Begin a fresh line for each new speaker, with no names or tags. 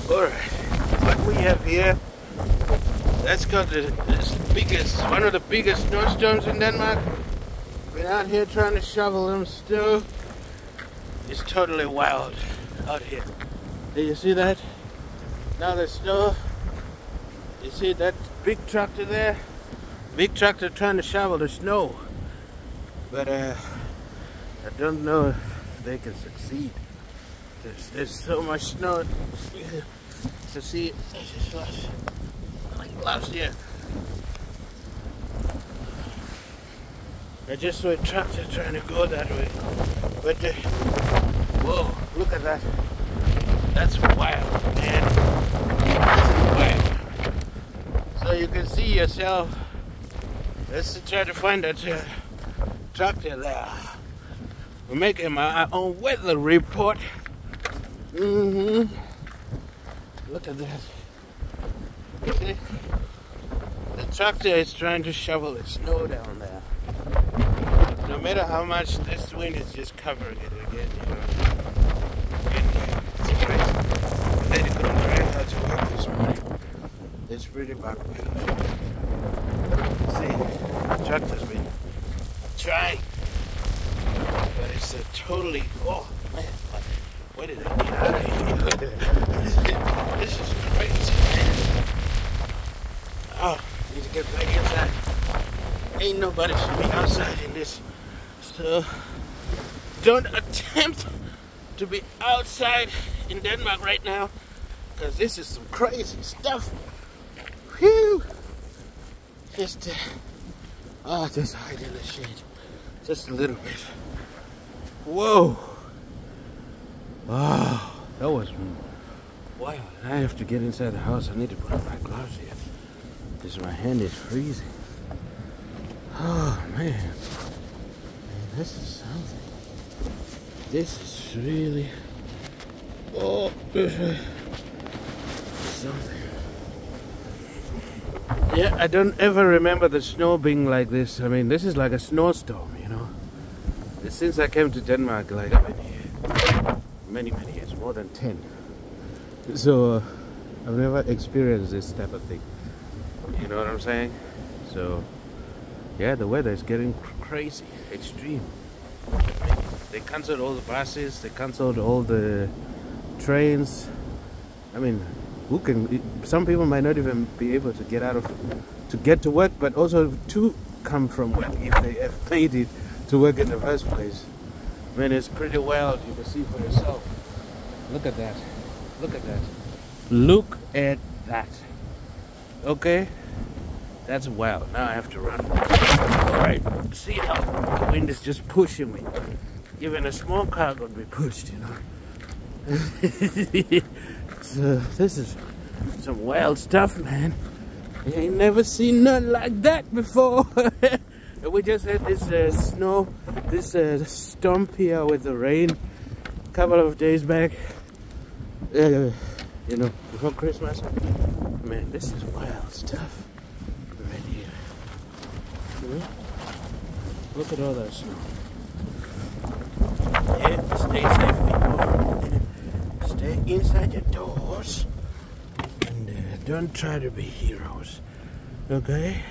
Alright, what we have here, that's got one of the biggest snowstorms in Denmark. Been out here trying to shovel them snow. It's totally wild out here. Do you see that? Now the snow, you see that big tractor there? Big tractor trying to shovel the snow. But I don't know if they can succeed. There's so much snow to see. I just lost my gloves here. I just saw a tractor trying to go that way. But whoa, look at that. That's wild, man. That's wild. So you can see yourself. Let's try to find that tractor there. We're making my own weather report. Look at that. See? The tractor is trying to shovel the snow down there. No matter how much this wind is just covering it again, you know. It's crazy. They couldn't drive how to work this morning. It's pretty bad. See, the tractor's been trying. But it's totally, oh man, where did I get out of here? This is crazy, man. Oh, need to get back inside. Ain't nobody should be outside in this. So, don't attempt to be outside in Denmark right now, because this is some crazy stuff. Whew! Just hide in the shade. Just a little bit. Whoa! Wow, that was wild. I have to get inside the house. I need to put on my gloves here, because my hand is freezing. Oh man, this is something. This is really something. Yeah, I don't ever remember the snow being like this. I mean, this is like a snowstorm, you know. Since I came to Denmark, like I've been here many years, more than 10. So I've never experienced this type of thing. You know what I'm saying? So yeah, the weather is getting crazy, extreme. They cancelled all the buses, they cancelled all the trains. I mean, some people might not even be able to get to work, but also to come from work if they have made it to work in the first place. I mean, it's pretty wild. You can see for yourself. Look at that. Look at that. Look at that. Okay? That's wild. Now I have to run. Alright. See how the wind is just pushing me. Even a small car could be pushed, you know. So this is some wild stuff, man. I ain't never seen nothing like that before. We just had this storm here with the rain a couple of days back. You know, before Christmas. Man, this is wild stuff right here. Look at all that snow. Yeah, stay safe, people. Stay inside your doors. And don't try to be heroes. Okay?